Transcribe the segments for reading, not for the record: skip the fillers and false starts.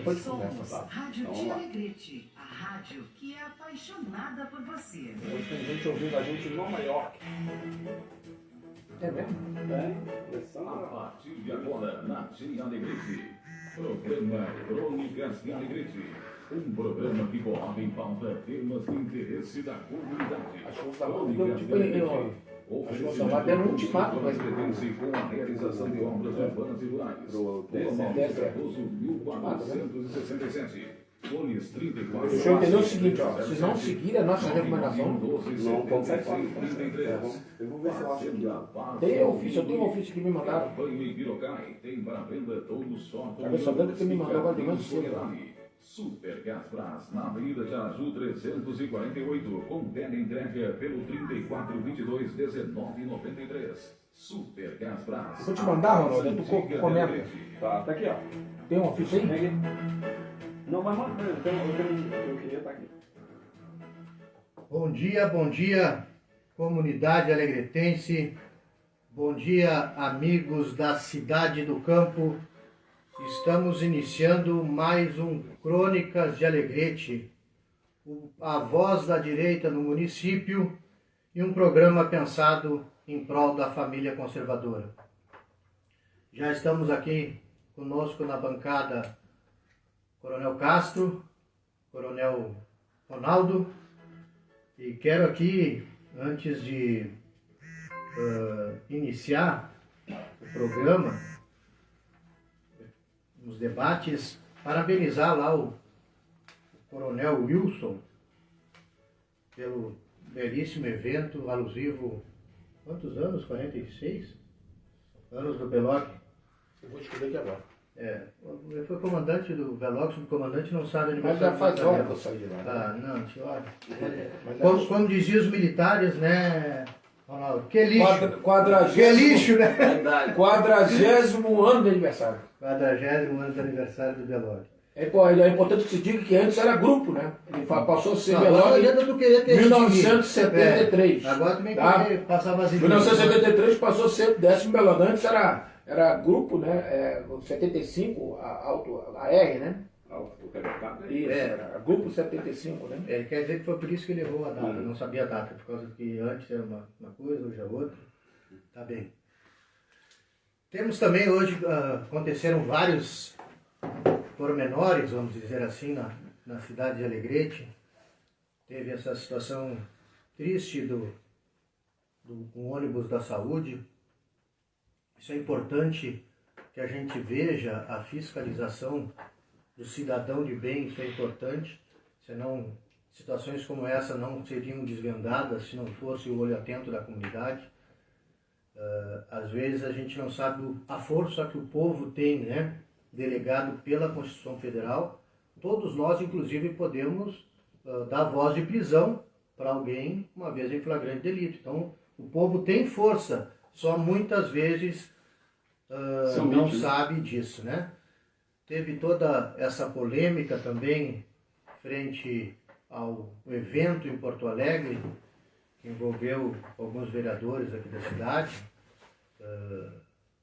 depois de conversa, tá? Rádio Então, vamos lá. Alegrete, a rádio que é apaixonada por você. Hoje tem gente ouvindo a gente em Nova York. É mesmo? Tem. Começando A partir de agora, na Tia Alegrete, programa Crônicas de Alegrete. Um programa que coloca em pauta temas de interesse da comunidade. Acho que vou falar lá deram um ultimato para com a realização de obras urbanas e rurais. Rua Mauro Cardoso, 1467. Fones 34. Deixa eu entender o seguinte, ó. Se não seguir a nossa recomendação, não consegue fazer. Eu vou ver se eu acho aqui, ó. Tem ofício, eu tenho um ofício que me mandaram. Tem para venda todo só. Tá sabendo que me mandou agora de manhã cedo. Super Gás Brás, na Avenida Tiaju 348, com tela entrega pelo 3422-1993. Super Gás Brás. Vou te mandar, Ronaldo, tu comenta. Tá aqui, ó. Tem um ofício aí? Não, mas manda, eu queria estar aqui. Bom dia, comunidade alegretense. Bom dia, amigos da Cidade do Campo. Estamos iniciando mais um Crônicas de Alegrete, a voz da direita no município e um programa pensado em prol da família conservadora. Já estamos aqui conosco na bancada Coronel Castro, Coronel Ronaldo, e quero aqui, antes de iniciar o programa, os debates, parabenizar lá o Coronel Wilson pelo belíssimo evento alusivo, quantos anos? 46 anos do Beloc. Eu vou escrever aqui agora. Ele foi comandante do Beloc, o comandante não sabe Mas já faz hora que eu saí de lá. Ah, não, tio, olha. Mas Como diziam os militares, né, Ronaldo? Que lixo! Que lixo, né? 40º ano de aniversário. 40º ano de aniversário do Beloc. É importante que se diga que antes era grupo, né? Ele passou a ser Agora Beloc não adianta tu querer ter 1973. Agora tu nem Tá? passava as 1973 passou a ser 10º Beloc. Antes era grupo, né? 75, a R, né? Isso, era grupo 75, né? Quer dizer que foi por isso que ele errou a data, não sabia a data, por causa que antes era uma coisa, hoje é outra. Tá bem. Temos também hoje, aconteceram vários pormenores, vamos dizer assim, na cidade de Alegrete. Teve essa situação triste do ônibus da saúde. Isso é importante que a gente veja a fiscalização do cidadão de bem, isso é importante, senão situações como essa não seriam desvendadas se não fosse o olho atento da comunidade. Às vezes a gente não sabe a força que o povo tem, né, delegado pela Constituição Federal. Todos nós, inclusive, podemos dar voz de prisão para alguém uma vez em flagrante delito. Então, o povo tem força, só muitas vezes não sabe disso, né? Teve toda essa polêmica também frente ao evento em Porto Alegre, que envolveu alguns vereadores aqui da cidade.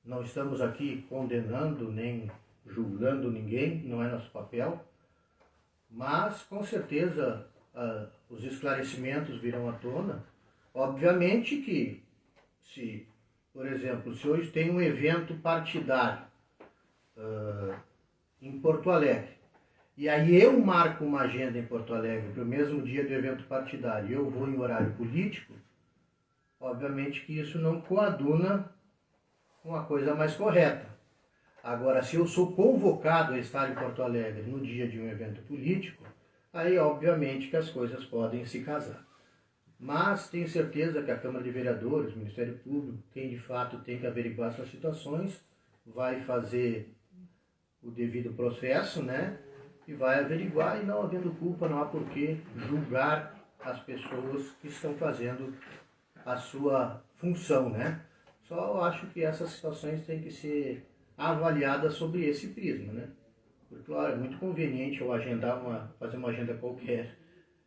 Não estamos aqui condenando nem julgando ninguém, não é nosso papel, mas com certeza os esclarecimentos virão à tona. Obviamente que, por exemplo, se hoje tem um evento partidário em Porto Alegre, e aí eu marco uma agenda em Porto Alegre para o mesmo dia do evento partidário e eu vou em horário político, obviamente que isso não coaduna com a coisa mais correta. Agora, se eu sou convocado a estar em Porto Alegre no dia de um evento político, aí obviamente que as coisas podem se casar. Mas tenho certeza que a Câmara de Vereadores, o Ministério Público, quem de fato tem que averiguar essas situações, vai fazer o devido processo, né? E vai averiguar, e não havendo culpa, não há por que julgar as pessoas que estão fazendo a sua função, né? Só acho que essas situações têm que ser avaliadas sobre esse prisma, né? Porque, claro, é muito conveniente eu fazer uma agenda qualquer,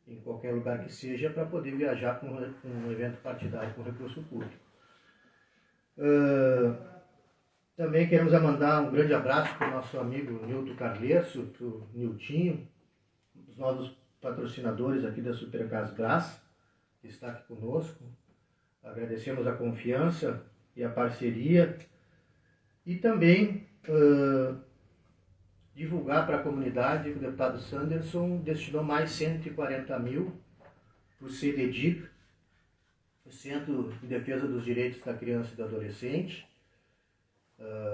em qualquer lugar que seja, para poder viajar com um evento partidário com recurso público. Também queremos mandar um grande abraço para o nosso amigo Nilton Carlesso, para o Niltinho, os novos patrocinadores aqui da Supergás Brás, que está aqui conosco. Agradecemos a confiança e a parceria. E também divulgar para a comunidade que o deputado Sanderson destinou mais 140 mil para o CDDIC, o Centro de Defesa dos Direitos da Criança e do Adolescente.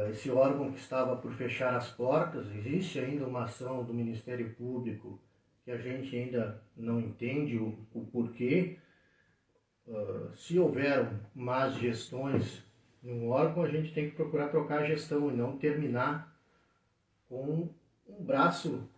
Esse órgão que estava por fechar as portas, existe ainda uma ação do Ministério Público que a gente ainda não entende o porquê. Se houver más gestões num órgão, a gente tem que procurar trocar a gestão e não terminar com um braço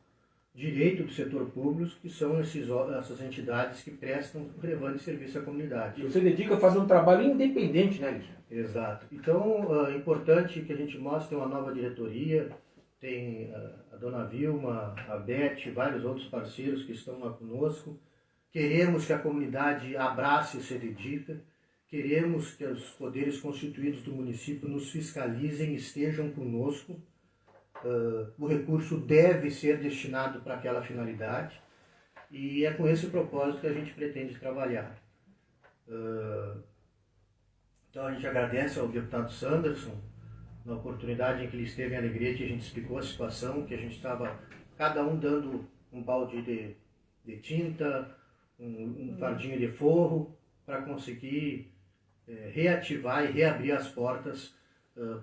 direito do setor público, que são essas entidades que prestam relevante serviço à comunidade. E você dedica a fazer um trabalho independente, né, Alexandre? Exato. Então, é importante que a gente mostre uma nova diretoria, tem a dona Vilma, a Beth, vários outros parceiros que estão lá conosco. Queremos que a comunidade abrace o CDDICA, queremos que os poderes constituídos do município nos fiscalizem, estejam conosco. O recurso deve ser destinado para aquela finalidade e é com esse propósito que a gente pretende trabalhar. Então a gente agradece ao deputado Sanderson, na oportunidade em que ele esteve em Alegrete, a gente explicou a situação, que a gente estava cada um dando um balde de tinta, um fardinho de forro, para conseguir reativar e reabrir as portas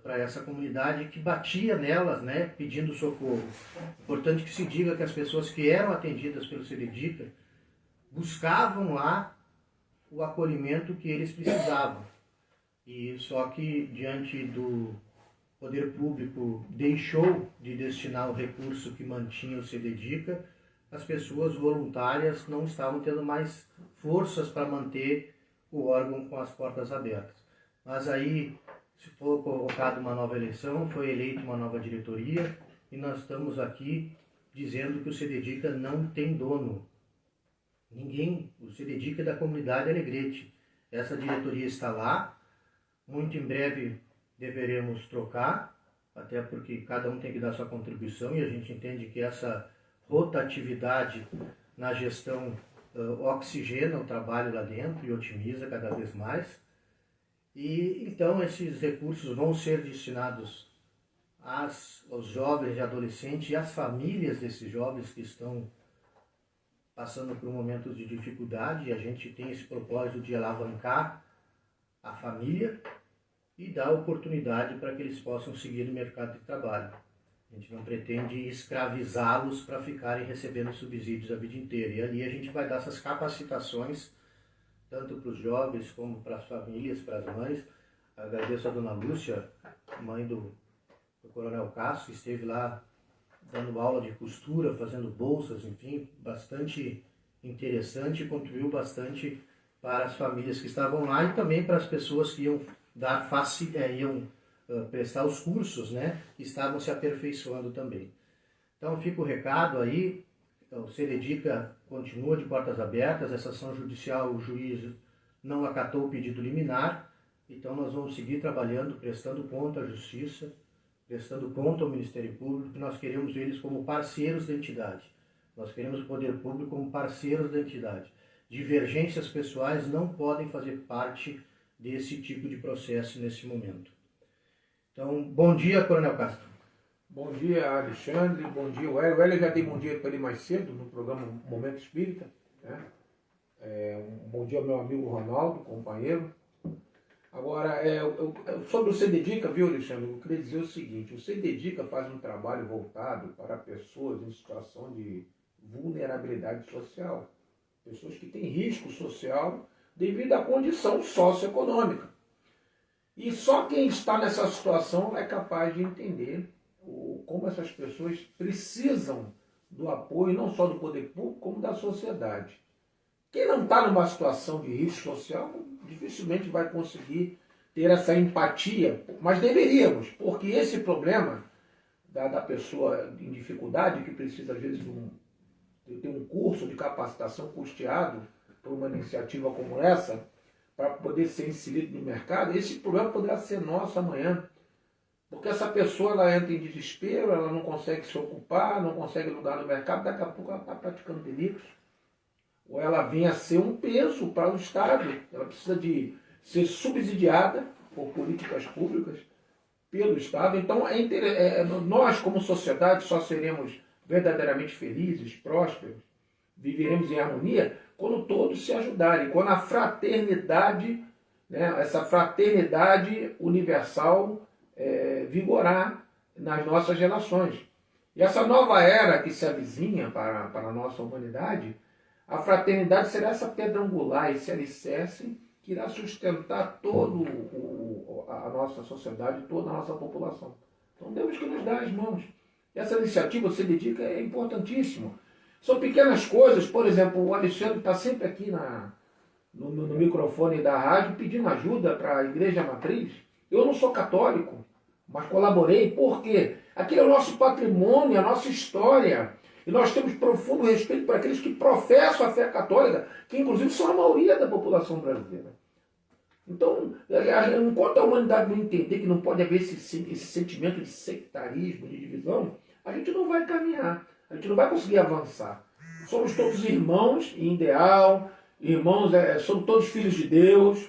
para essa comunidade que batia nelas, né, pedindo socorro. Importante que se diga que as pessoas que eram atendidas pelo CDDICA buscavam lá o acolhimento que eles precisavam. E só que diante do poder público deixou de destinar o recurso que mantinha o CDDICA, as pessoas voluntárias não estavam tendo mais forças para manter o órgão com as portas abertas. Mas aí, se for convocada uma nova eleição, foi eleita uma nova diretoria e nós estamos aqui dizendo que o CDDICA não tem dono. Ninguém, o CDDICA é da comunidade Alegrete. Essa diretoria está lá, muito em breve deveremos trocar, até porque cada um tem que dar sua contribuição e a gente entende que essa rotatividade na gestão oxigena o trabalho lá dentro e otimiza cada vez mais. E então esses recursos vão ser destinados aos jovens e adolescentes e às famílias desses jovens que estão passando por momentos de dificuldade. E a gente tem esse propósito de alavancar a família e dar oportunidade para que eles possam seguir no mercado de trabalho. A gente não pretende escravizá-los para ficarem recebendo subsídios a vida inteira. E ali a gente vai dar essas capacitações, tanto para os jovens como para as famílias, para as mães. Agradeço a dona Lúcia, mãe do Coronel Castro, que esteve lá dando aula de costura, fazendo bolsas, enfim, bastante interessante e contribuiu bastante para as famílias que estavam lá e também para as pessoas que iam prestar os cursos, né, que estavam se aperfeiçoando também. Então fica o recado aí, o CDDICA continua de portas abertas, essa ação judicial, o juiz não acatou o pedido liminar, então nós vamos seguir trabalhando, prestando conta à Justiça, prestando conta ao Ministério Público, que nós queremos eles como parceiros da entidade. Nós queremos o poder público como parceiros da entidade. Divergências pessoais não podem fazer parte desse tipo de processo nesse momento. Então, bom dia, Coronel Castro. Bom dia, Alexandre. Bom dia, o Hélio. O Hélio já dei bom dia para ele mais cedo, no programa Momento Espírita. Né? Um bom dia ao meu amigo Ronaldo, companheiro. Agora, sobre o CDDICA, viu, Alexandre? Eu queria dizer o seguinte: o CDDICA faz um trabalho voltado para pessoas em situação de vulnerabilidade social. Pessoas que têm risco social devido à condição socioeconômica. E só quem está nessa situação é capaz de entender como essas pessoas precisam do apoio, não só do poder público, como da sociedade. Quem não está numa situação de risco social, dificilmente vai conseguir ter essa empatia, mas deveríamos, porque esse problema da pessoa em dificuldade, que precisa às vezes ter um curso de capacitação custeado por uma iniciativa como essa, para poder ser inserido no mercado, esse problema poderá ser nosso amanhã. Porque essa pessoa ela entra em desespero, ela não consegue se ocupar, não consegue lugar no mercado, daqui a pouco ela está praticando delitos. Ou ela vem a ser um peso para o Estado. Ela precisa de ser subsidiada por políticas públicas pelo Estado. Então, nós, como sociedade, só seremos verdadeiramente felizes, prósperos, viveremos em harmonia, quando todos se ajudarem, quando a fraternidade, né, essa fraternidade universal vigorar nas nossas relações. E essa nova era que se avizinha para a nossa humanidade, a fraternidade será essa pedra angular, esse alicerce que irá sustentar toda a nossa sociedade, toda a nossa população. Então temos que nos dar as mãos. Essa iniciativa que você dedica é importantíssimo. São pequenas coisas, por exemplo, o Alexandre está sempre aqui no microfone da rádio pedindo ajuda para a Igreja Matriz. Eu não sou católico, mas colaborei. Por quê? Aquele é o nosso patrimônio, a nossa história. E nós temos profundo respeito por aqueles que professam a fé católica, que inclusive são a maioria da população brasileira. Então, enquanto a humanidade não entender que não pode haver esse sentimento de sectarismo, de divisão, a gente não vai caminhar, a gente não vai conseguir avançar. Somos todos irmãos em ideal, irmãos, somos todos filhos de Deus.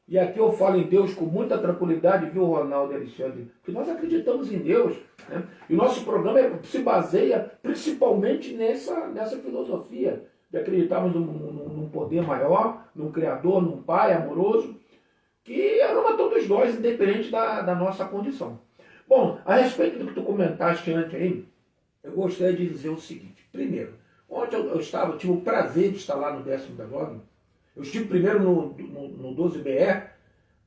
E aqui eu falo em Deus com muita tranquilidade, viu, Ronaldo e Alexandre? Porque nós acreditamos em Deus. Né? E o nosso programa se baseia principalmente nessa filosofia de acreditarmos num poder maior, num Criador, num Pai amoroso, que ama todos nós, independente da nossa condição. Bom, a respeito do que tu comentaste antes aí, eu gostaria de dizer o seguinte. Primeiro, ontem eu tive o prazer de estar lá no 10º Belório. Eu estive primeiro no 12BE,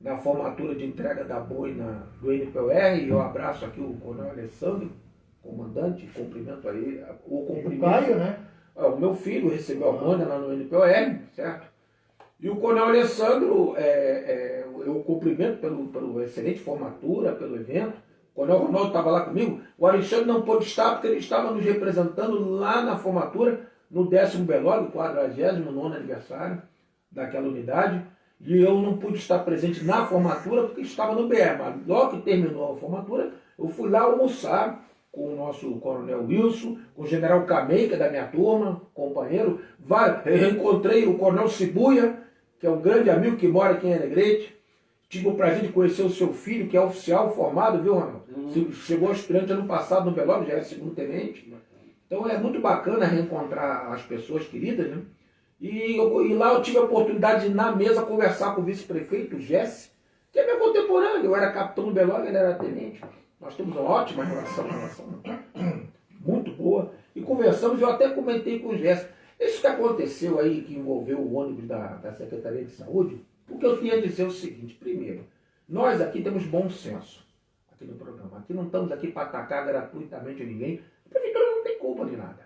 na formatura de entrega da BOI do NPOR, e eu abraço aqui o Coronel Alessandro, comandante, cumprimento aí, o cumprimento. Caio, né? O meu filho recebeu a manda lá no NPOR, certo? E o Coronel Alessandro, eu cumprimento pela excelente formatura, pelo evento. O Coronel Ronaldo estava lá comigo. O Alexandre não pôde estar porque ele estava nos representando lá na formatura, no 10º Belório, 49º aniversário daquela unidade, e eu não pude estar presente na formatura porque estava no BE, mas logo que terminou a formatura, eu fui lá almoçar com o nosso Coronel Wilson, com o General Camei, que é da minha turma, companheiro. Eu encontrei o Coronel Cibuia, que é um grande amigo que mora aqui em Alegrete. Tive o prazer de conhecer o seu filho, que é oficial formado, viu, Ronaldo? Chegou aspirante ano passado no Belório, já é segundo-tenente. Então é muito bacana reencontrar as pessoas queridas, né? E lá eu tive a oportunidade de, na mesa, conversar com o vice-prefeito, Jesse, que é meu contemporâneo. Eu era capitão do Belório, ele era tenente. Nós temos uma ótima relação muito boa. E conversamos, eu até comentei com o Jesse. Isso que aconteceu aí, que envolveu o ônibus da Secretaria de Saúde, o que eu queria dizer é o seguinte. Primeiro, nós aqui temos bom senso aqui no programa. Aqui não estamos aqui para atacar gratuitamente ninguém. A prefeitura não tem culpa de nada.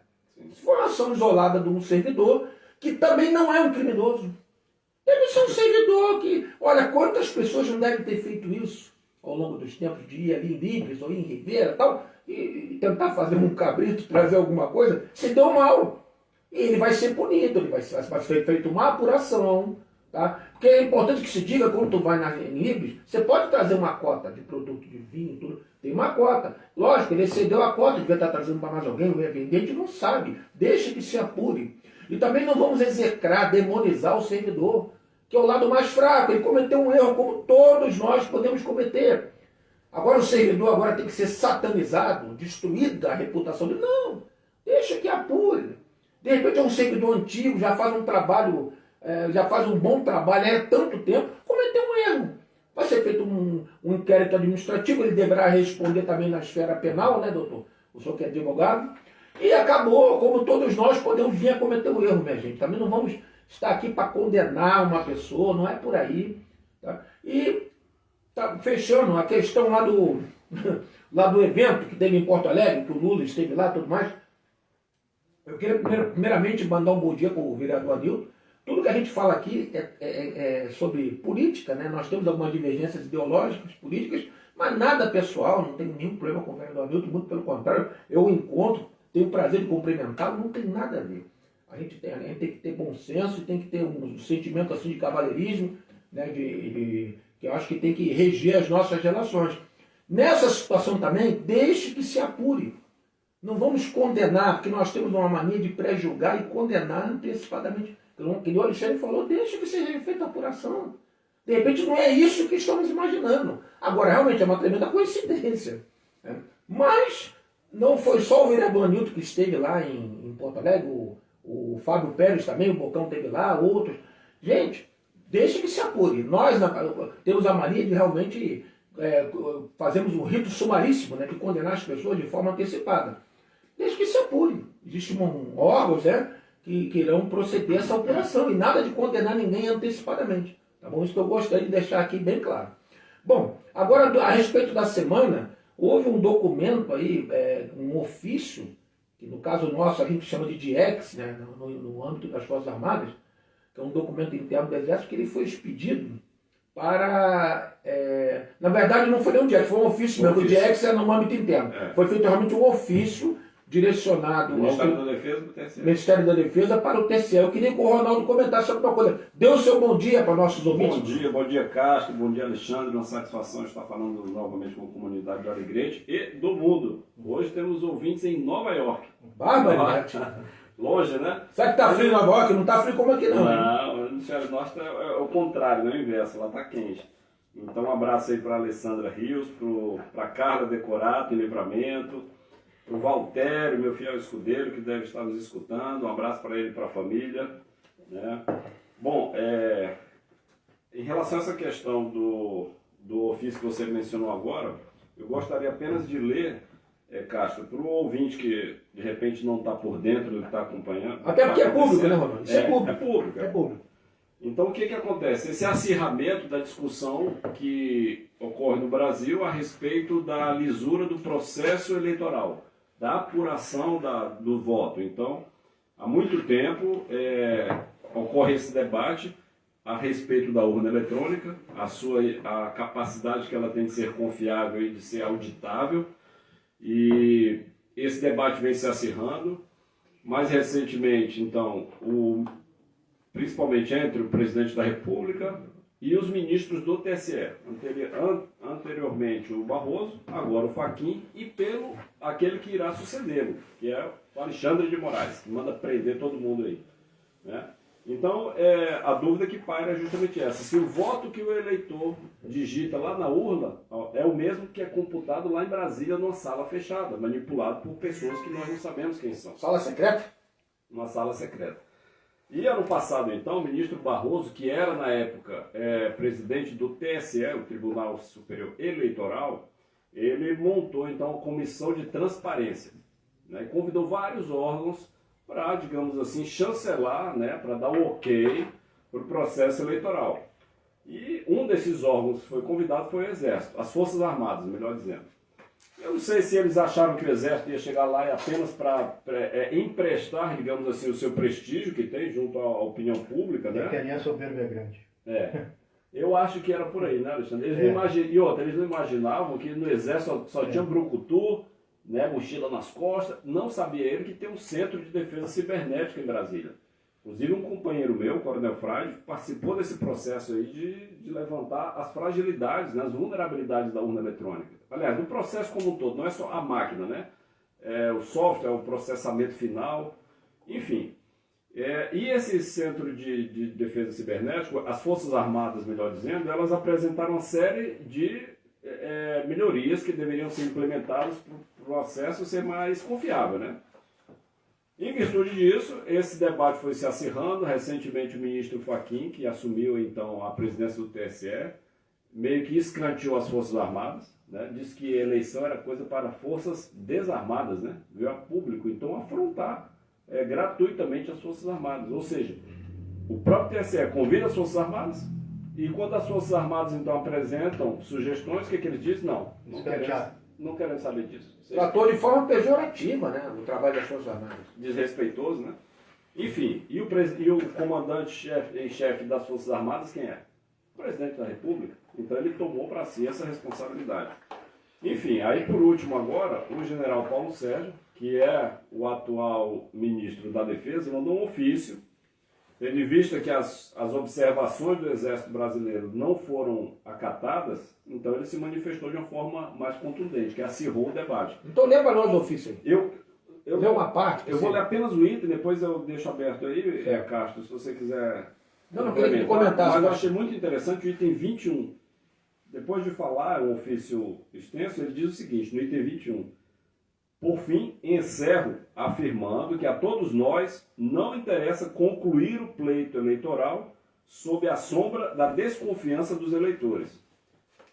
Se for uma ação isolada de um servidor, que também não é um criminoso. Deve ser um servidor que... Olha, quantas pessoas não devem ter feito isso ao longo dos tempos de ir ali em Libres ou em Ribeira tal, e tentar fazer um cabrito, trazer alguma coisa, se deu mal. E ele vai ser punido, ele vai ser feito uma apuração. Tá? Porque é importante que se diga, quando tu vai em Libres, você pode trazer uma cota de produto de vinho, tudo. Tem uma cota. Lógico, ele excedeu a cota, devia estar trazendo para mais alguém, o revendente não sabe. Deixa que se apure. E também não vamos execrar, demonizar o servidor, que é o lado mais fraco. Ele cometeu um erro, como todos nós podemos cometer. Agora o servidor agora tem que ser satanizado, destruída a reputação dele. Não, deixa que apure. De repente é um servidor antigo, já faz um trabalho, já faz um bom trabalho, há tanto tempo, cometeu um erro. Vai ser feito um inquérito administrativo, ele deverá responder também na esfera penal, né, doutor? O senhor que é advogado. E acabou, como todos nós podemos vir a cometer um erro, minha gente. Também não vamos estar aqui para condenar uma pessoa, não é por aí. Tá? E fechando a questão lá do evento que teve em Porto Alegre, que o Lula esteve lá e tudo mais, eu queria primeiramente mandar um bom dia para o vereador Anilton. Tudo que a gente fala aqui é sobre política, né? Nós temos algumas divergências ideológicas, políticas, mas nada pessoal, não tenho nenhum problema com o vereador Anilton, muito pelo contrário, eu o encontro, tenho o prazer de cumprimentá-lo, não tem nada a ver. A gente tem que ter bom senso, tem que ter um sentimento assim de cavalheirismo, né, que eu acho que tem que reger as nossas relações. Nessa situação também, deixe que se apure. Não vamos condenar, porque nós temos uma mania de pré-julgar e condenar antecipadamente. Que o Alexandre falou, deixa que seja feita a apuração. De repente não é isso que estamos imaginando. Agora, realmente é uma tremenda coincidência. Né? Mas não foi só o vereador Anilton que esteve lá em Porto Alegre, o Fábio Pérez também, o Bocão esteve lá, outros. Gente, deixa que se apure. Nós temos a mania de realmente fazermos um rito sumaríssimo, né, de condenar as pessoas de forma antecipada. Deixa que se apure. Existem órgãos, né, que irão proceder essa operação e nada de condenar ninguém antecipadamente. Tá bom? Isso que eu gostaria de deixar aqui bem claro. Bom, agora a respeito da semana, houve um documento aí, um ofício, que no caso nosso a gente chama de DIEX, né, no âmbito das Forças Armadas, que é um documento interno do Exército, que ele foi expedido para... na verdade não foi nem um DIEX, foi um ofício mesmo. O DIEX é no âmbito interno. Foi feito realmente um ofício direcionado Ministério ao da Defesa do TSE. Ministério da Defesa para o TSE. Eu queria que o Ronaldo comentasse sobre uma coisa. Dê o seu bom dia para nossos ouvintes. Bom dia Castro, bom dia Alexandre, uma satisfação estar falando novamente com a comunidade de Alegrete e do mundo. Hoje temos ouvintes em Nova York. Barbaridade. Longe, né? Sabe que tá frio em Nova York? Não tá frio como aqui não. Não, o Hemisfério Norte é o contrário, não é o inverso, lá tá quente. Então um abraço aí para a Alessandra Rios, para Carla Decorato em Livramento, para o Valtério, meu fiel escudeiro, que deve estar nos escutando. Um abraço para ele e para a família. Né? Bom, em relação a essa questão do ofício que você mencionou agora, eu gostaria apenas de ler, Castro, para o ouvinte que de repente não está por dentro do que está acompanhando. Até porque é público, né, Ronaldo? Isso é público. É público. É público. Então, o que acontece? Esse acirramento da discussão que ocorre no Brasil a respeito da lisura do processo eleitoral, da apuração do voto. Então, há muito tempo ocorre esse debate a respeito da urna eletrônica, a capacidade que ela tem de ser confiável e de ser auditável. E esse debate vem se acirrando. Mais recentemente, então, principalmente entre o presidente da República e os ministros do TSE. Anteriormente o Barroso, agora o Fachin e pelo aquele que irá sucedê-lo, que é o Alexandre de Moraes, que manda prender todo mundo aí. Né? Então, a dúvida que paira é justamente essa. Se o voto que o eleitor digita lá na urna é o mesmo que é computado lá em Brasília, numa sala fechada, manipulado por pessoas que nós não sabemos quem são. Sala secreta? Uma sala secreta. E ano passado, então, o ministro Barroso, que era na época presidente do TSE, o Tribunal Superior Eleitoral, ele montou então a comissão de transparência, né, e convidou vários órgãos para, digamos assim, chancelar, né, para dar o ok para o processo eleitoral. E um desses órgãos que foi convidado foi o Exército, as Forças Armadas, melhor dizendo. Eu não sei se eles acharam que o Exército ia chegar lá e apenas para emprestar, digamos assim, o seu prestígio que tem junto à opinião pública, né? Que a linha soberba é grande. Eu acho que era por aí, né, Alexandre? Eles não imaginavam que no Exército só tinha brucutu, né, mochila nas costas. Não sabia ele que tem um centro de defesa cibernética em Brasília. Inclusive um companheiro meu, o Coronel Frade, participou desse processo aí de levantar as fragilidades, né, as vulnerabilidades da urna eletrônica. Aliás, do processo como um todo, não é só a máquina, né? O software, o processamento final, enfim. E esse centro de defesa cibernética, as Forças Armadas, melhor dizendo, elas apresentaram uma série de melhorias que deveriam ser implementadas para o processo ser mais confiável, né? Em virtude disso, esse debate foi se acirrando. Recentemente, o ministro Fachin, que assumiu então a presidência do TSE, meio que escranteou as Forças Armadas, né? Disse que a eleição era coisa para forças desarmadas, né? Veio a público, então, afrontar gratuitamente as Forças Armadas. Ou seja, o próprio TSE convida as Forças Armadas e quando as Forças Armadas, então, apresentam sugestões, o que eles dizem? Não queremos saber disso. Tratou de forma pejorativa, né, o trabalho das Forças Armadas. Desrespeitoso, né? Enfim, e o comandante-chefe das Forças Armadas, quem é? O presidente da República. Então ele tomou para si essa responsabilidade. Enfim, aí por último agora, o general Paulo Sérgio, que é o atual ministro da Defesa, mandou um ofício tendo em vista que as observações do Exército Brasileiro não foram acatadas, então ele se manifestou de uma forma mais contundente, que acirrou o debate. Então lê para nós o ofício aí. Eu Lê uma parte. Eu vou ler apenas o item, depois eu deixo aberto aí, Castro, se você quiser. Não, queria que comentasse. Mas eu achei muito interessante o item 21. Depois de falar um ofício extenso, ele diz o seguinte, no item 21. Por fim, encerro afirmando que a todos nós não interessa concluir o pleito eleitoral sob a sombra da desconfiança dos eleitores.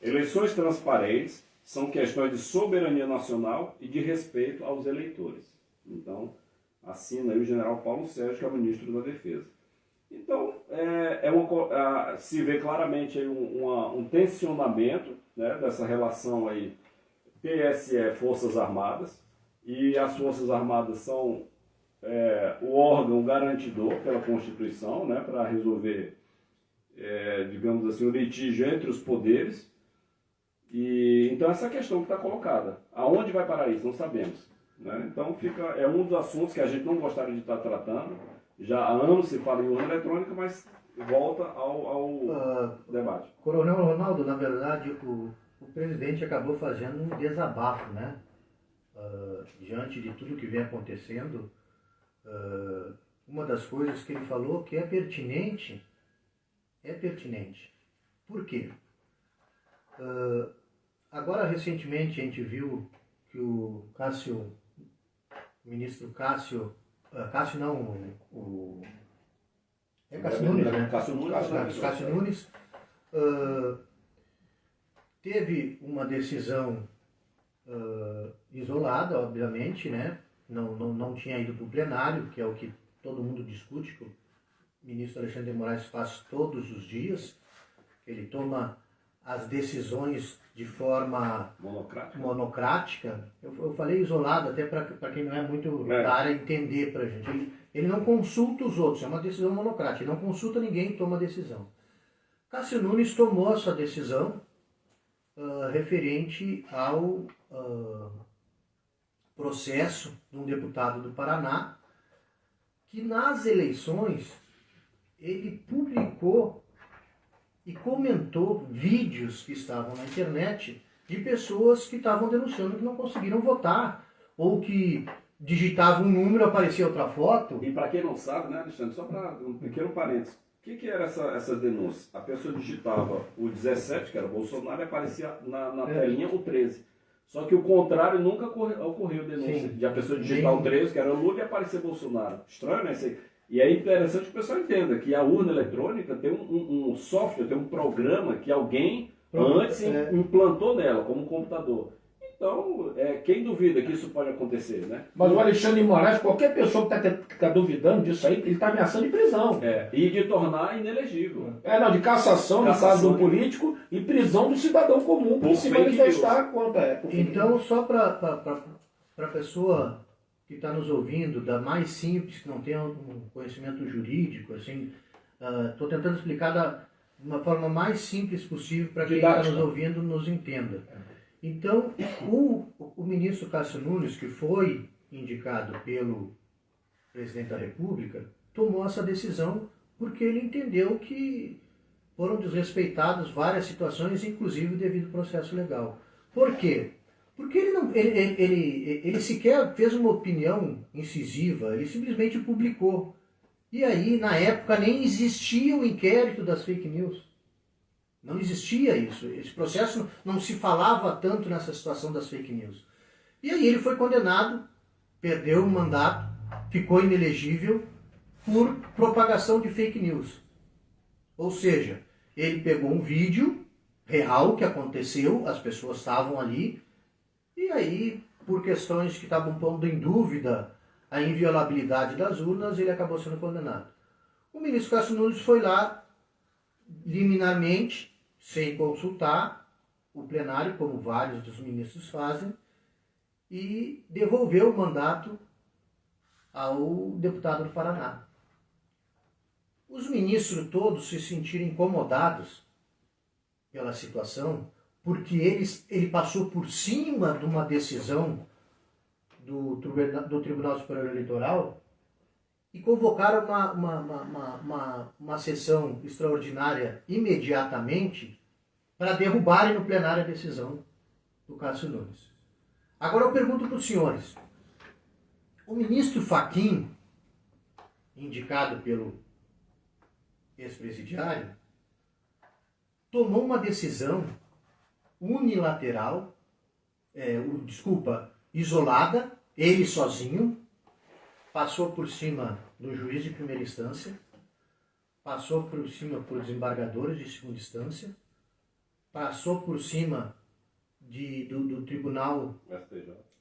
Eleições transparentes são questões de soberania nacional e de respeito aos eleitores. Então, assina aí o general Paulo Sérgio, que é o ministro da Defesa. Então, se vê claramente aí um tensionamento, né, dessa relação aí TSE-Forças Armadas, e as Forças Armadas são o órgão garantidor pela Constituição, né, para resolver, digamos assim, o litígio entre os poderes. E então essa questão que está colocada. Aonde vai parar isso? Não sabemos. Né? Então é um dos assuntos que a gente não gostaria de estar tratando. Já há anos se fala em urna eletrônica, mas volta ao debate. Coronel Ronaldo, na verdade, o presidente acabou fazendo um desabafo, né? Diante de tudo que vem acontecendo, uma das coisas que ele falou que é pertinente. Por quê? Agora, recentemente, a gente viu que o ministro Cássio Nunes, né? Cássio Nunes teve uma decisão isolada, obviamente, né? Não tinha ido para o plenário, que é o que todo mundo discute, que o ministro Alexandre de Moraes faz todos os dias. Ele toma as decisões de forma monocrática. Eu falei isolado, até para quem não é muito da área entender para a gente. Ele não consulta os outros, é uma decisão monocrática. Ele não consulta ninguém e toma decisão. Cássio Nunes tomou a sua decisão referente ao processo de um deputado do Paraná, que nas eleições ele publicou e comentou vídeos que estavam na internet de pessoas que estavam denunciando que não conseguiram votar, ou que digitavam um número e aparecia outra foto. E para quem não sabe, né, Alexandre, só para um pequeno parênteses, o que era essas denúncias? A pessoa digitava o 17, que era o Bolsonaro, e aparecia na telinha o 13. Só que o contrário nunca ocorreu denúncia. De a pessoa digitar o 13, que era o Lula, e aparecer Bolsonaro. Estranho, né? E é interessante que o pessoal entenda que a urna eletrônica tem um software, tem um programa que alguém antes implantou nela, como um computador. Então, quem duvida que isso pode acontecer, né? Mas o Alexandre de Moraes, qualquer pessoa que está duvidando disso aí, ele está ameaçando de prisão. E de tornar inelegível. De cassação no caso do político e prisão do cidadão comum por se manifestar contra. Então, só para a pessoa que está nos ouvindo, da mais simples, que não tem um conhecimento jurídico, assim, estou tentando explicar de uma forma mais simples possível para quem está nos ouvindo nos entenda. Então, o ministro Cássio Nunes, que foi indicado pelo presidente da República, tomou essa decisão porque ele entendeu que foram desrespeitadas várias situações, inclusive devido ao processo legal. Por quê? Porque ele sequer fez uma opinião incisiva, ele simplesmente publicou. E aí, na época, nem existia o inquérito das fake news. Não existia isso. Esse processo não se falava tanto nessa situação das fake news. E aí ele foi condenado, perdeu o mandato, ficou inelegível por propagação de fake news. Ou seja, ele pegou um vídeo real que aconteceu, as pessoas estavam ali, e aí, por questões que estavam pondo em dúvida a inviolabilidade das urnas, ele acabou sendo condenado. O ministro Cássio Nunes foi lá, liminarmente, sem consultar o plenário, como vários dos ministros fazem, e devolveu o mandato ao deputado do Paraná. Os ministros todos se sentiram incomodados pela situação, porque ele passou por cima de uma decisão do Tribunal Superior Eleitoral e convocaram uma sessão extraordinária imediatamente para derrubarem no plenário a decisão do Cássio Nunes. Agora eu pergunto para os senhores, o ministro Fachin, indicado pelo ex-presidiário, tomou uma decisão unilateral, isolada, ele sozinho, passou por cima do juiz de primeira instância, passou por cima por desembargadores de segunda instância, passou por cima do tribunal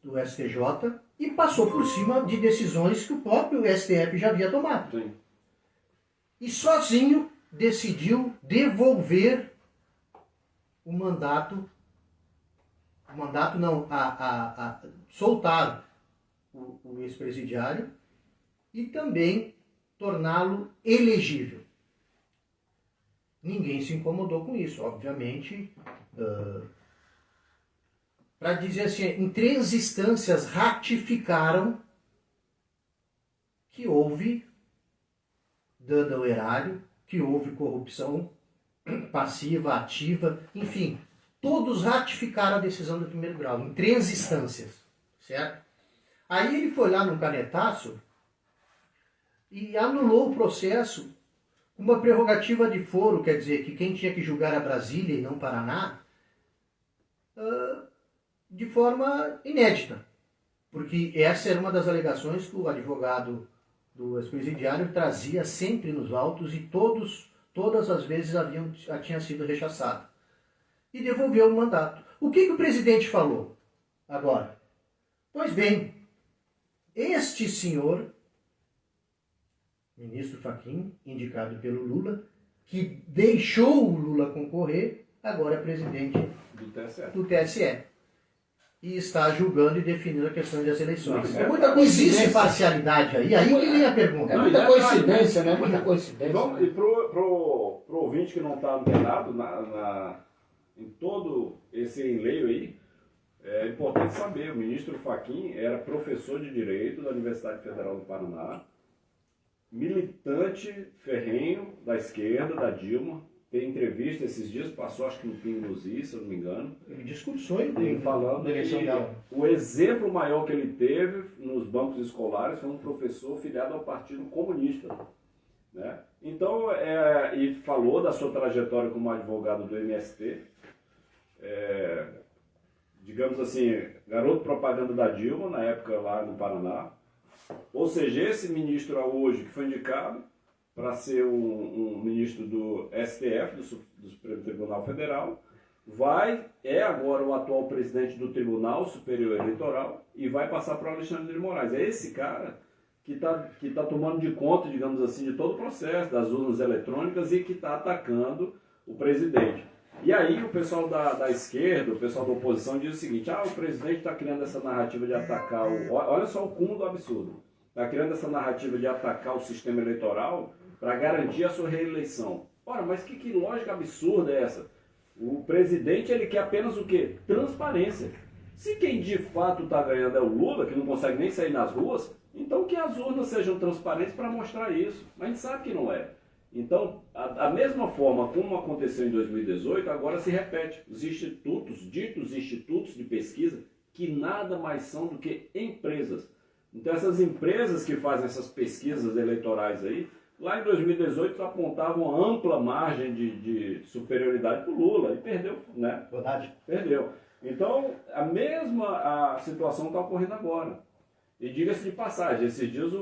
do STJ e passou por cima de decisões que o próprio STF já havia tomado. Sim. E sozinho decidiu devolver o mandato não, soltar o ex-presidiário e também torná-lo elegível. Ninguém se incomodou com isso, obviamente. Para dizer assim, em 3 instâncias ratificaram que houve dano ao erário, que houve corrupção passiva, ativa, enfim, todos ratificaram a decisão do primeiro grau, em 3 instâncias, certo? Aí ele foi lá no canetaço e anulou o processo com uma prerrogativa de foro, quer dizer, que quem tinha que julgar era Brasília e não Paraná, de forma inédita, porque essa era uma das alegações que o advogado do ex-presidiário trazia sempre nos autos e todas as vezes tinha sido rechaçado. E devolveu o mandato. O que o presidente falou agora? Pois bem, este senhor, ministro Fachin, indicado pelo Lula, que deixou o Lula concorrer, agora é presidente do TSE. E está julgando e definindo a questão das eleições. É muita coincidência. Existe parcialidade aí? Aí que vem a pergunta. É muita coincidência, né? Muita coincidência. Então, e pro ouvinte que não está antenado em todo esse enleio aí, é importante saber, o ministro Fachin era professor de Direito da Universidade Federal do Paraná, militante ferrenho da esquerda, da Dilma, tem entrevista esses dias, passou acho que no Pingo nos Is, se eu não me engano. Ele discursou falando na eleição que dela. o exemplo maior que ele teve nos bancos escolares foi um professor filiado ao Partido Comunista. Né? Então, e falou da sua trajetória como advogado do MST, digamos assim, garoto propaganda da Dilma, na época lá no Paraná. Ou seja, esse ministro hoje que foi indicado para ser um ministro do STF, do Supremo Tribunal Federal, é agora o atual presidente do Tribunal Superior Eleitoral e vai passar para o Alexandre de Moraes. É esse cara que tá tomando de conta, digamos assim, de todo o processo, das urnas eletrônicas e que está atacando o presidente. E aí o pessoal da esquerda, o pessoal da oposição diz o seguinte, o presidente está criando essa narrativa de atacar olha só o cúmulo do absurdo. Está criando essa narrativa de atacar o sistema eleitoral para garantir a sua reeleição. Ora, mas que lógica absurda é essa? O presidente, ele quer apenas o quê? Transparência. Se quem de fato está ganhando é o Lula, que não consegue nem sair nas ruas, então que as urnas sejam transparentes para mostrar isso. Mas a gente sabe que não é. Então, a mesma forma como aconteceu em 2018, agora se repete. Os ditos institutos de pesquisa, que nada mais são do que empresas. Então, essas empresas que fazem essas pesquisas eleitorais aí, lá em 2018 apontavam ampla margem de superioridade para o Lula e perdeu, né? Verdade. Perdeu. Então, a situação está ocorrendo agora. E diga-se de passagem, esses dias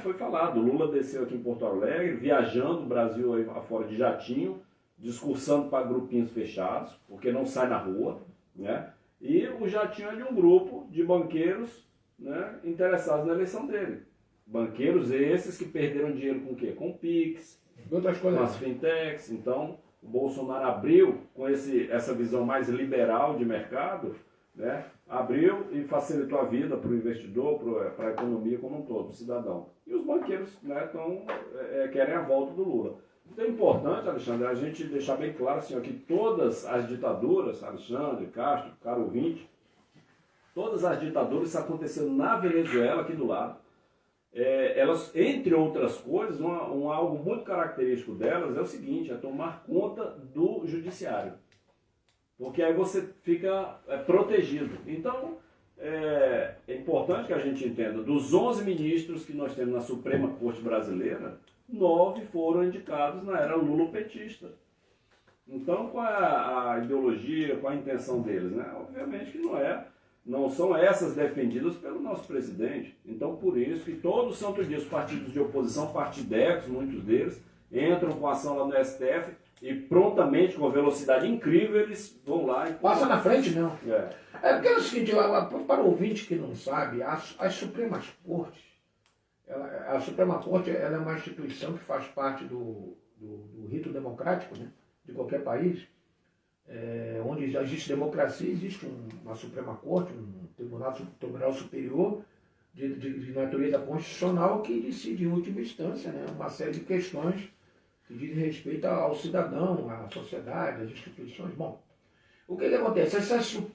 foi falado, o Lula desceu aqui em Porto Alegre, viajando o Brasil aí afora de jatinho, discursando para grupinhos fechados, porque não sai na rua, né? E o jatinho é de um grupo de banqueiros, né, interessados na eleição dele. Banqueiros esses que perderam dinheiro com o quê? Com o Pix, Outras coisas. com as fintechs. Então, o Bolsonaro abriu, com essa visão mais liberal de mercado, né, abriu e facilitou a vida para o investidor, para a economia como um todo, para o cidadão. E os banqueiros, né, querem a volta do Lula. Então é importante, Alexandre, a gente deixar bem claro assim, que todas as ditaduras, Alexandre, Castro, caro ouvinte, todas as ditaduras aconteceram na Venezuela, aqui do lado. elas, entre outras coisas, algo muito característico delas é o seguinte, é tomar conta do judiciário. Porque aí você fica protegido. Então, é importante que a gente entenda, dos 11 ministros que nós temos na Suprema Corte Brasileira, 9 foram indicados na era lulopetista. Então, qual é a ideologia, qual é a intenção deles? Né? Obviamente que não são essas defendidas pelo nosso presidente. Então, por isso que todo santo dia os partidos de oposição, partidecos, muitos deles, entram com ação lá no STF e prontamente, com velocidade incrível, eles vão lá e... Passa na frente, não. É. Porque é o seguinte, para o ouvinte que não sabe, as Supremas Cortes, a Suprema Corte ela é uma instituição que faz parte do rito democrático, né, de qualquer país. Onde existe democracia, existe uma Suprema Corte, um Tribunal Superior de natureza constitucional que decide em última instância, né, uma série de questões que dizem respeito ao cidadão, à sociedade, às instituições. Bom, o que acontece?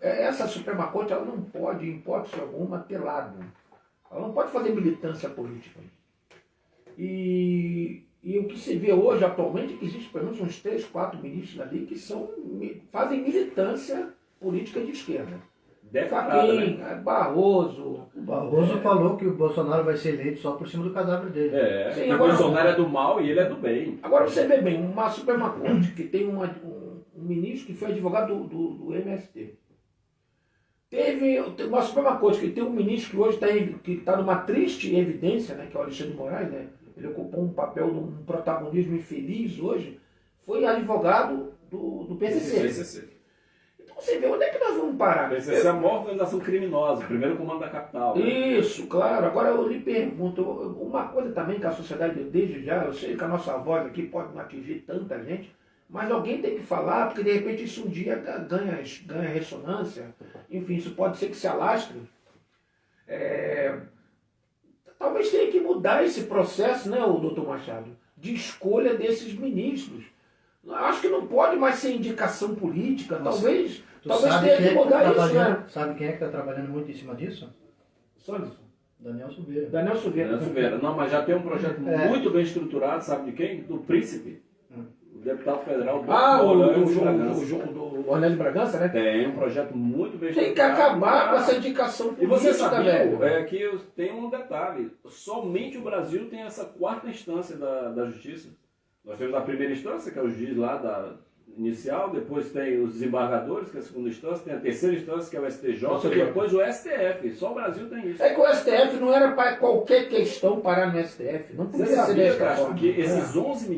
Essa Suprema Corte ela não pode, em hipótese alguma, ter lado. Ela não pode fazer militância política. E o que se vê hoje, atualmente, é que existe pelo menos uns 3, 4 ministros ali que fazem militância política de esquerda. Fachin, né? Barroso. O Barroso falou que o Bolsonaro vai ser eleito só por cima do cadáver dele. Sim, o Bolsonaro é do mal e ele é do bem. Agora você vê bem, uma Suprema Corte que tem um ministro que foi advogado do MST. Teve uma Suprema Corte que tem um ministro que hoje está numa triste evidência, né, que é o Alexandre de Moraes, né? Ele ocupou um papel de um protagonismo infeliz hoje, foi advogado do PCC. Então você vê, onde é que nós vamos parar? O PCC é a maior organização criminosa, primeiro comando da capital. Né? Isso, claro. Agora eu lhe pergunto, uma coisa também que a sociedade desde já, eu sei que a nossa voz aqui pode não atingir tanta gente, mas alguém tem que falar, porque de repente isso um dia ganha ressonância, enfim, isso pode ser que se alastre. Talvez tenha que mudar esse processo, né, o doutor Machado, de escolha desses ministros. Acho que não pode mais ser indicação política, talvez tenha que mudar isso, né? Sabe quem é que está trabalhando muito em cima disso? Só isso. Daniel Silveira. Daniel Silveira. Não, mas já tem um projeto muito bem estruturado, sabe de quem? Do Príncipe. O deputado federal do o Orlando Bragança, né? Tem um projeto muito bem Tem estruturado. que acabar com essa indicação política, E você sabia, velho. que tem um detalhe, somente o Brasil tem essa quarta instância da justiça. Nós temos a primeira instância, que é o juiz lá da inicial, depois tem os desembargadores, que é a segunda instância, tem a terceira instância, que é o STJ, e depois o STF. Só o Brasil tem isso. É que o STF não era para qualquer questão parar no STF. Não Você podia ser sabia, dessa Castro, forma. que esses 11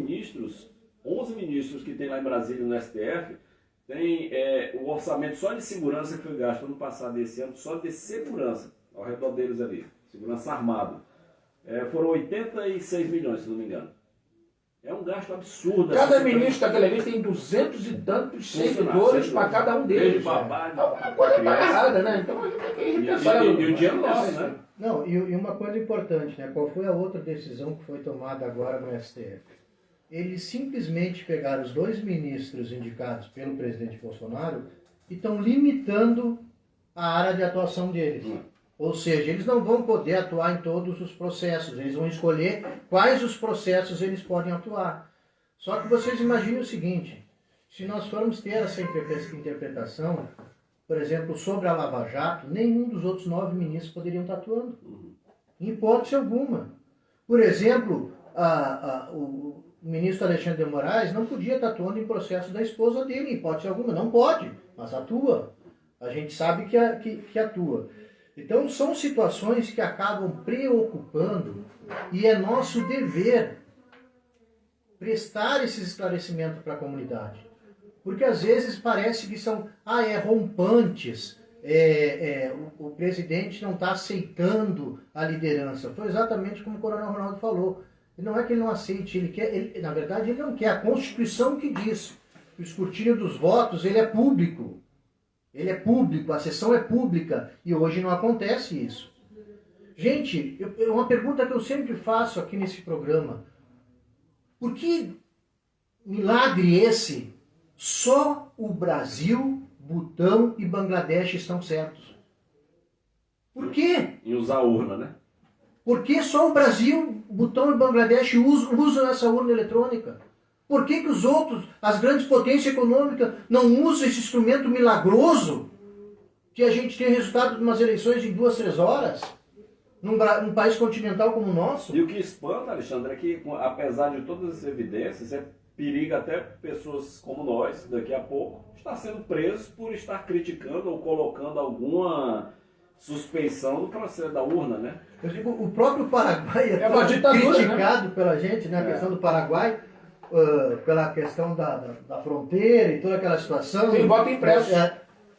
ministros que tem lá em Brasília no STF, tem o orçamento só de segurança que foi gasto ano passado e esse ano, só de segurança, ao redor deles ali, segurança armada. Foram 86 milhões, se não me engano. É um gasto absurdo. Cada ministro daquele ali tem 200 e tantos seguidores para cada um deles. Alguma coisa está errada, né? Então a gente tem que repensar. E o dinheiro nosso, né? Não, e uma coisa importante, né? Qual foi a outra decisão que foi tomada agora no STF? Eles simplesmente pegaram os 2 ministros indicados pelo presidente Bolsonaro e estão limitando a área de atuação deles. Ou seja, eles não vão poder atuar em todos os processos, eles vão escolher quais os processos eles podem atuar. Só que vocês imaginem o seguinte, se nós formos ter essa interpretação, por exemplo, sobre a Lava Jato, nenhum dos outros 9 ministros poderiam estar atuando. Em hipótese alguma. Por exemplo, o ministro Alexandre de Moraes não podia estar atuando em processo da esposa dele, em hipótese alguma. Não pode, mas atua. A gente sabe que atua. Então são situações que acabam preocupando e é nosso dever prestar esse esclarecimento para a comunidade. Porque às vezes parece que são rompantes, o presidente não está aceitando a liderança. Foi exatamente como o Coronel Ronaldo falou. Não é que ele não aceite, na verdade ele não quer. A Constituição que diz que o escrutínio dos votos ele é público. Ele é público, a sessão é pública e hoje não acontece isso. Gente, uma pergunta que eu sempre faço aqui nesse programa. Por que milagre esse? Só o Brasil, Butão e Bangladesh estão certos. Por quê? Em usar a urna, né? Por que só o Brasil, Butão e Bangladesh usam essa urna eletrônica? Por que os outros, as grandes potências econômicas, não usam esse instrumento milagroso que a gente tem resultado de umas eleições em 2, 3 horas? Num país continental como o nosso? E o que espanta, Alexandre, é que apesar de todas as evidências, periga até pessoas como nós, daqui a pouco, estar sendo presos por estar criticando ou colocando alguma suspeição do processo da urna, né? Eu digo, o próprio Paraguai é uma ditadura, criticado pela gente, né? A questão do Paraguai, pela questão da fronteira e toda aquela situação. Tem voto impresso.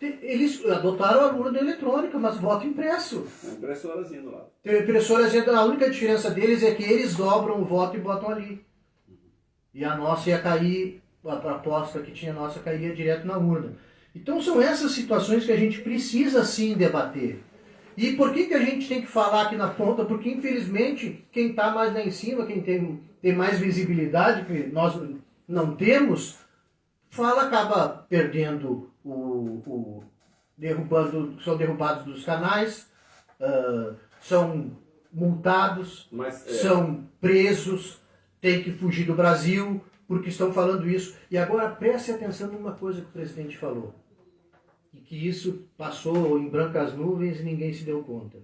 Eles adotaram a urna eletrônica, mas voto impresso. Impressoras indo lá. Tem impressoras, a única diferença deles é que eles dobram o voto e botam ali. E a nossa ia cair, a aposta que tinha nossa cairia direto na urna. Então são essas situações que a gente precisa sim debater. E por que a gente tem que falar aqui na ponta? Porque infelizmente quem está mais lá em cima, quem tem mais visibilidade, que nós não temos, acaba perdendo são derrubados dos canais, são multados, são presos, têm que fugir do Brasil porque estão falando isso. E agora preste atenção numa coisa que o presidente falou, e que isso passou em brancas nuvens e ninguém se deu conta.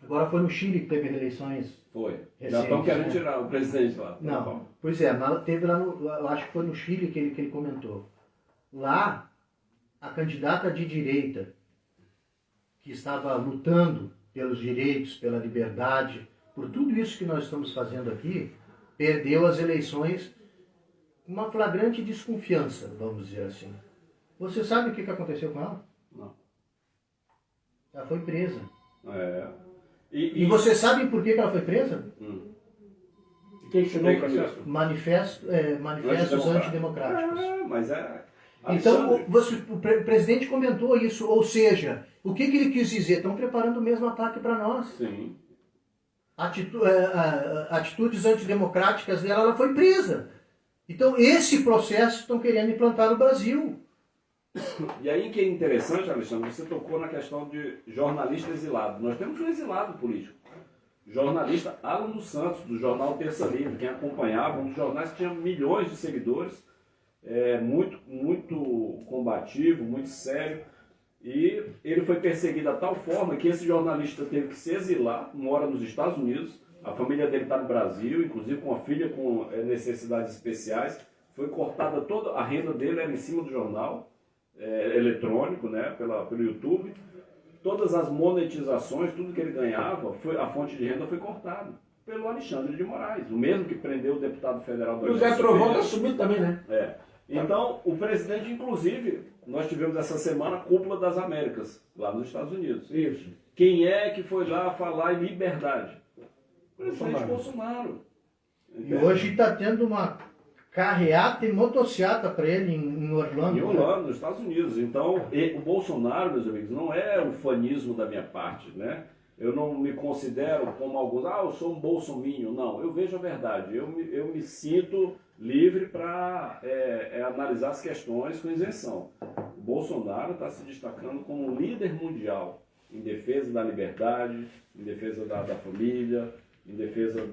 Agora foi no Chile que teve eleições. Foi. Recentes, Já estão querendo né? tirar o presidente lá. Não, pois é, mas teve lá eu acho que foi no Chile que ele comentou. Lá, a candidata de direita, que estava lutando pelos direitos, pela liberdade, por tudo isso que nós estamos fazendo aqui, perdeu as eleições com uma flagrante desconfiança, vamos dizer assim. Você sabe o que aconteceu com ela? Não. Ela foi presa. E você sabe por que ela foi presa? Quem chegou o processo? Manifestos antidemocráticos. Mas é... Então, Alexandre, o presidente comentou isso, ou seja, o que ele quis dizer? Estão preparando o mesmo ataque para nós. Sim. Atitudes antidemocráticas dela, ela foi presa. Então, esse processo estão querendo implantar no Brasil. E aí que é interessante, Alexandre, você tocou na questão de jornalista exilado. Nós temos um exilado político. Jornalista Alan dos Santos, do jornal Terça Livre, quem acompanhava, um dos jornais que tinha milhões de seguidores, muito combativo, muito sério. E ele foi perseguido a tal forma que esse jornalista teve que se exilar, mora nos Estados Unidos, a família dele está no Brasil, inclusive com uma filha com necessidades especiais. Foi cortada toda a renda dele, era em cima do jornal eletrônico, né, pelo YouTube. Todas as monetizações, tudo que ele ganhava, a fonte de renda foi cortada pelo Alexandre de Moraes, o mesmo que prendeu o deputado federal do E o Zé Trovão está subindo também, né? Então, o presidente, inclusive, nós tivemos essa semana a Cúpula das Américas, lá nos Estados Unidos. Isso. Quem é que foi lá falar em liberdade? O presidente Bolsonaro. E hoje está tendo uma carreata e motociata para ele em Orlando. Em Orlando, nos Estados Unidos. Então, o Bolsonaro, meus amigos, não é um fanismo da minha parte, né? Eu não me considero como alguns, eu sou um bolsominho. Não, eu vejo a verdade. Eu me sinto livre para analisar as questões com isenção. O Bolsonaro está se destacando como um líder mundial em defesa da liberdade, em defesa da família, em defesa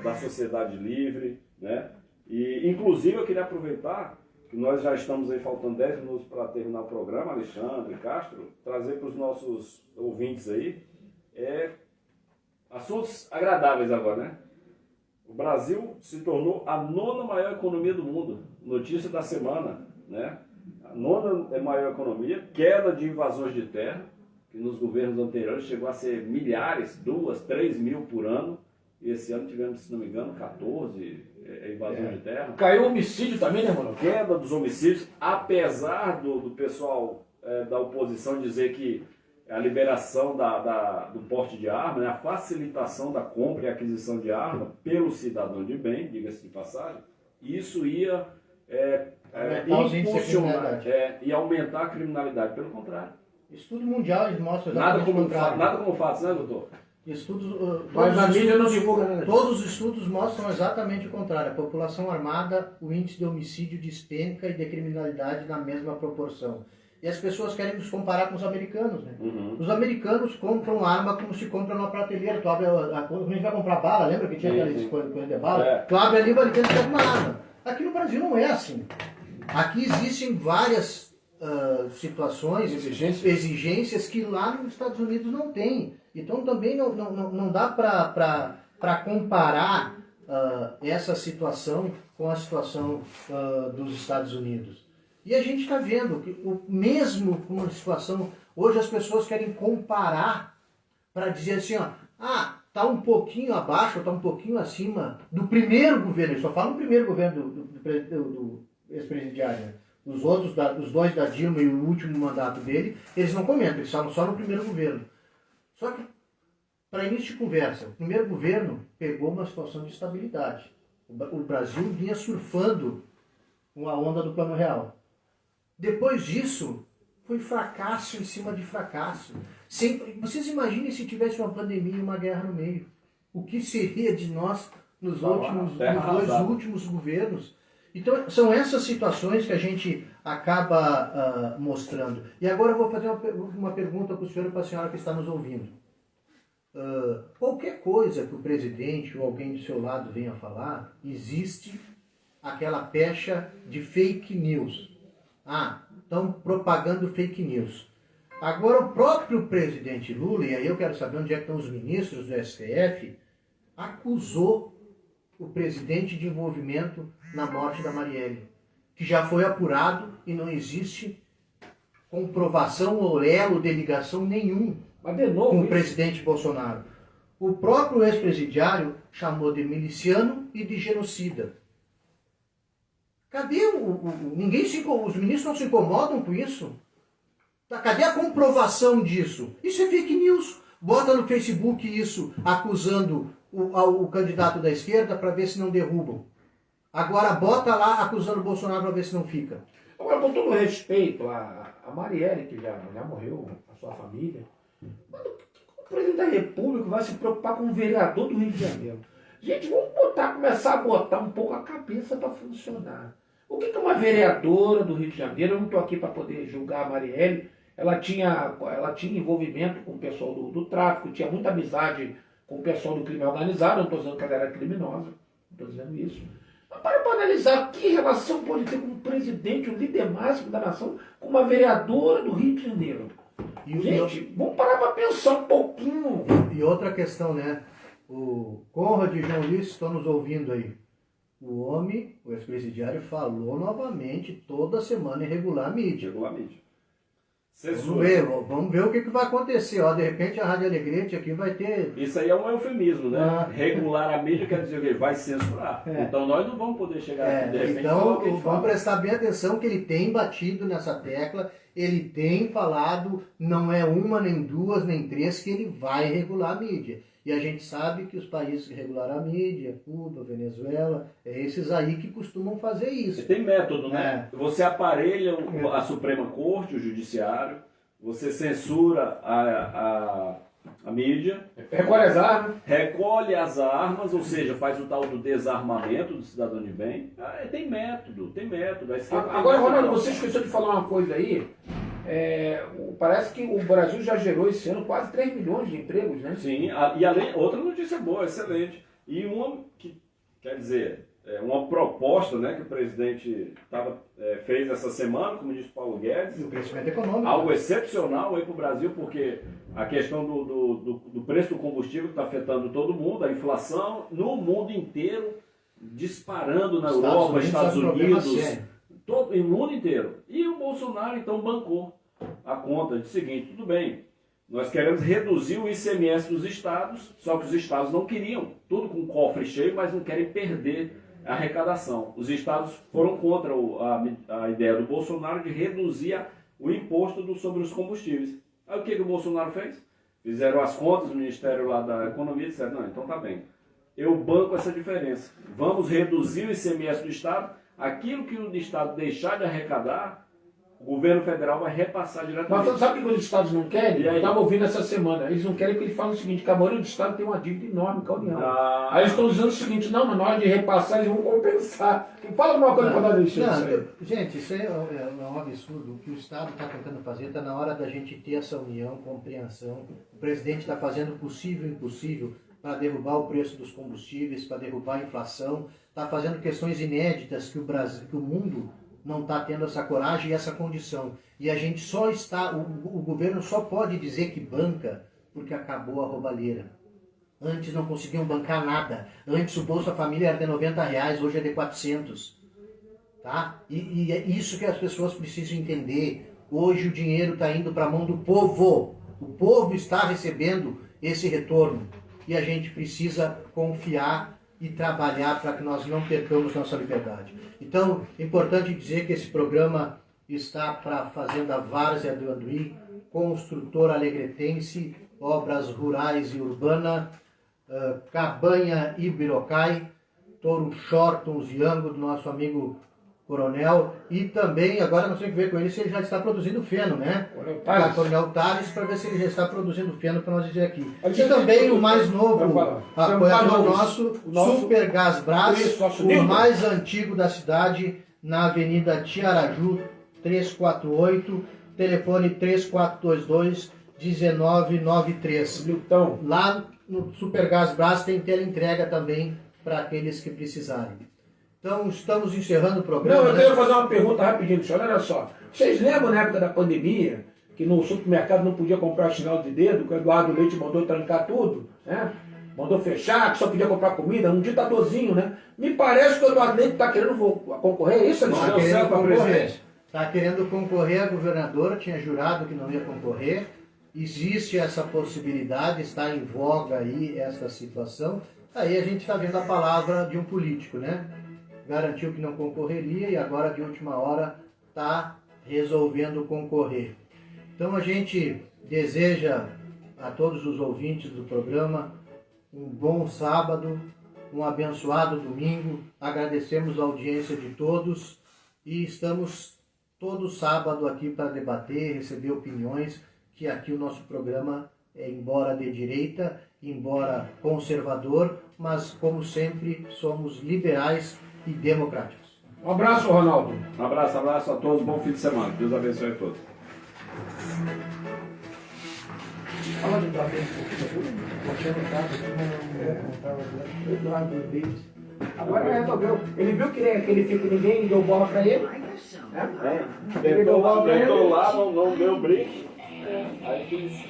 da sociedade livre, né? E, inclusive, eu queria aproveitar que nós já estamos aí faltando 10 minutos para terminar o programa, Alexandre, Castro, trazer para os nossos ouvintes aí assuntos agradáveis agora, né? O Brasil se tornou a 9ª maior economia do mundo. Notícia da semana, né? A 9ª maior economia, queda de invasões de terra, que nos governos anteriores chegou a ser milhares, 2, 3 mil por ano. E esse ano tivemos, se não me engano, 14 invasões de terra. Caiu o homicídio também, né, mano? Queda dos homicídios, apesar do pessoal da oposição dizer que a liberação do porte de arma, né, a facilitação da compra e aquisição de arma pelo cidadão de bem, diga-se de passagem, isso ia impulsionar e aumentar a criminalidade. Pelo contrário. Estudo mundial mostra Nada exatamente o contrário. nada como fatos, né, doutor? Mas a mídia não divulga nada. Todos os estudos mostram exatamente o contrário. A população armada, o índice de homicídio despenca e de criminalidade na mesma proporção. E as pessoas querem nos comparar com os americanos, né? Uhum. Os americanos compram arma como se compra numa prateleira. Tu abre quando a gente vai comprar bala, lembra que tinha Sim, aquela sim. coisa de bala? É. Tu abre ali e vai dentro e pega uma arma. Aqui no Brasil não é assim. Aqui existem várias situações, exigências que lá nos Estados Unidos não tem. Então também não dá para comparar essa situação com a situação dos Estados Unidos. E a gente está vendo que mesmo com uma situação, hoje as pessoas querem comparar para dizer assim, ó, está um pouquinho abaixo, está um pouquinho acima do primeiro governo. Eu só falo do primeiro governo do ex-presidiário, né? Os outros, os dois da Dilma e o último mandato dele, eles não comentam, eles falam só no primeiro governo. Só que, para início de conversa, o primeiro governo pegou uma situação de estabilidade. O Brasil vinha surfando com a onda do Plano Real. Depois disso, foi fracasso em cima de fracasso. Vocês imaginem se tivesse uma pandemia e uma guerra no meio. O que seria de nós nos dois últimos governos? Então, são essas situações que a gente acaba mostrando. E agora eu vou fazer uma pergunta para o senhor e para a senhora que está nos ouvindo. Qualquer coisa que o presidente ou alguém do seu lado venha falar, existe aquela pecha de fake news. Estão propagando fake news. Agora, o próprio presidente Lula, e aí eu quero saber onde é que estão os ministros do STF, acusou o presidente de envolvimento na morte da Marielle, que já foi apurado e não existe comprovação ou elo de ligação nenhum Mas de novo, com o isso- presidente Bolsonaro. O próprio ex-presidiário chamou de miliciano e de genocida. Cadê os ministros não se incomodam com isso? Cadê a comprovação disso? Isso é fake news. Bota no Facebook isso, acusando o candidato da esquerda para ver se não derrubam. Agora bota lá acusando o Bolsonaro para ver se não fica. Agora, com todo respeito a Marielle, que já morreu, a sua família, mas o presidente da República vai se preocupar com o vereador do Rio de Janeiro? Gente, vamos começar a botar um pouco a cabeça para funcionar. O que é uma vereadora do Rio de Janeiro? Eu não estou aqui para poder julgar a Marielle. Ela tinha envolvimento com o pessoal do tráfico, tinha muita amizade com o pessoal do crime organizado. Não estou dizendo que ela era criminosa, não estou dizendo isso. Mas para analisar que relação pode ter com o presidente, o líder máximo da nação, com uma vereadora do Rio de Janeiro. Gente, vamos parar para pensar um pouquinho. E outra questão, né? O Conrad e o João Luiz estão nos ouvindo aí. O homem, o ex-presidiário, falou novamente toda semana em regular a mídia. Chegou a mídia. Vamos ver o que vai acontecer. Ó, de repente a Rádio Alegrete aqui vai ter... Isso aí é um eufemismo, né? Regular a mídia quer dizer o quê? Vai censurar. É. Então nós não vamos poder chegar aqui de repente falar o Então que a gente vamos fala. prestar bem atenção que ele tem batido nessa tecla, ele tem falado, não é uma, nem duas, nem três, que ele vai regular a mídia. E a gente sabe que os países que regularam a mídia, Cuba, Venezuela, é esses aí que costumam fazer isso. Você tem método, né? Você aparelha a Suprema Corte, o Judiciário, você censura a mídia, Recolhe as armas. recolhe as armas, ou seja, faz o tal do desarmamento do cidadão de bem. Tem método, tem método. A esquerda tem Agora, método. Ronaldo, você esqueceu de falar uma coisa aí. Parece que o Brasil já gerou esse ano quase 3 milhões de empregos, né? Sim, e além, outra notícia boa, excelente. E uma que, quer dizer, uma proposta, né, que o presidente fez essa semana, como disse Paulo Guedes, E o crescimento econômico. algo excepcional aí para o Brasil, porque a questão do preço do combustível está afetando todo mundo, a inflação no mundo inteiro disparando na Europa, Estados é um problema Unidos, sério. no mundo inteiro. E o Bolsonaro então bancou a conta de seguinte, tudo bem, nós queremos reduzir o ICMS dos estados, só que os estados não queriam, tudo com o cofre cheio, mas não querem perder a arrecadação. Os estados foram contra a ideia do Bolsonaro de reduzir o imposto sobre os combustíveis. Aí o que o Bolsonaro fez? Fizeram as contas, o Ministério lá da Economia disseram, não, então tá bem, eu banco essa diferença, vamos reduzir o ICMS do estado, aquilo que o estado deixar de arrecadar, o governo federal vai repassar Mas diretamente. você sabe o que os estados não querem? E aí? Eu estava ouvindo essa semana. Eles não querem porque eles falam o seguinte, que a maioria dos estados tem uma dívida enorme com a União. Ah. Aí eles estão dizendo o seguinte, não, mas na hora de repassar eles vão compensar. Fala alguma coisa para dar deixar isso aí. Gente, isso é um absurdo. O que o Estado está tentando fazer, está na hora da gente ter essa união, compreensão. O presidente está fazendo o possível e o impossível para derrubar o preço dos combustíveis, para derrubar a inflação. Está fazendo questões inéditas que o Brasil, que o mundo não está tendo essa coragem e essa condição. E a gente só está, o governo só pode dizer que banca porque acabou a roubalheira. Antes não conseguiam bancar nada. Antes o Bolsa Família era de R$90, hoje é de 400. Tá? E é isso que as pessoas precisam entender. Hoje o dinheiro está indo para a mão do povo. O povo está recebendo esse retorno. E a gente precisa confiar e trabalhar para que nós não percamos nossa liberdade. Então, é importante dizer que esse programa está para a Fazenda Várzea do Anduí, Construtora Alegretense, Obras Rurais e Urbana, Cabanha Ibirocai, Toro Shortons e Ango, do nosso amigo Coronel, e também, agora não sei o que ver com ele, se ele já está produzindo feno, né? Coronel Tales, para ver se ele já está produzindo feno para nós dizer aqui. E também o mais novo apoiador nosso, Super Gás Brás, o mais antigo da cidade, na Avenida Tiaraju, 348, telefone 3422-1993. Então, Lá no Super Gás Brás tem teleentrega também para aqueles que precisarem. Então, estamos encerrando o programa. não, eu quero fazer uma pergunta rapidinho, senhor. Olha só. Vocês lembram na época da pandemia, que no supermercado não podia comprar sinal de dedo, que o Eduardo Leite mandou trancar tudo, né? Mandou fechar, que só podia comprar comida, um ditadorzinho, né? Me parece que o Eduardo Leite está querendo concorrer, é isso? Está querendo concorrer. Está querendo concorrer a governador, tinha jurado que não ia concorrer. Existe essa possibilidade, está em voga aí essa situação. Aí a gente está vendo a palavra de um político, né? Garantiu que não concorreria e agora de última hora está resolvendo concorrer. Então a gente deseja a todos os ouvintes do programa um bom sábado, um abençoado domingo. Agradecemos a audiência de todos e estamos todo sábado aqui para debater, receber opiniões, que aqui o nosso programa é, embora de direita, embora conservador, mas como sempre somos liberais e democráticos. Um abraço, Ronaldo. Um abraço a todos, bom fim de semana. Deus abençoe a todos. Fala de dar bem um pouquinho. Eduardo Leite. Agora ele resolveu. Ele viu que ele fica ninguém deu bola pra ele. Vai no chão. Ele deu bola pra ele. Tentou lá, não deu brinco. Aí fiz.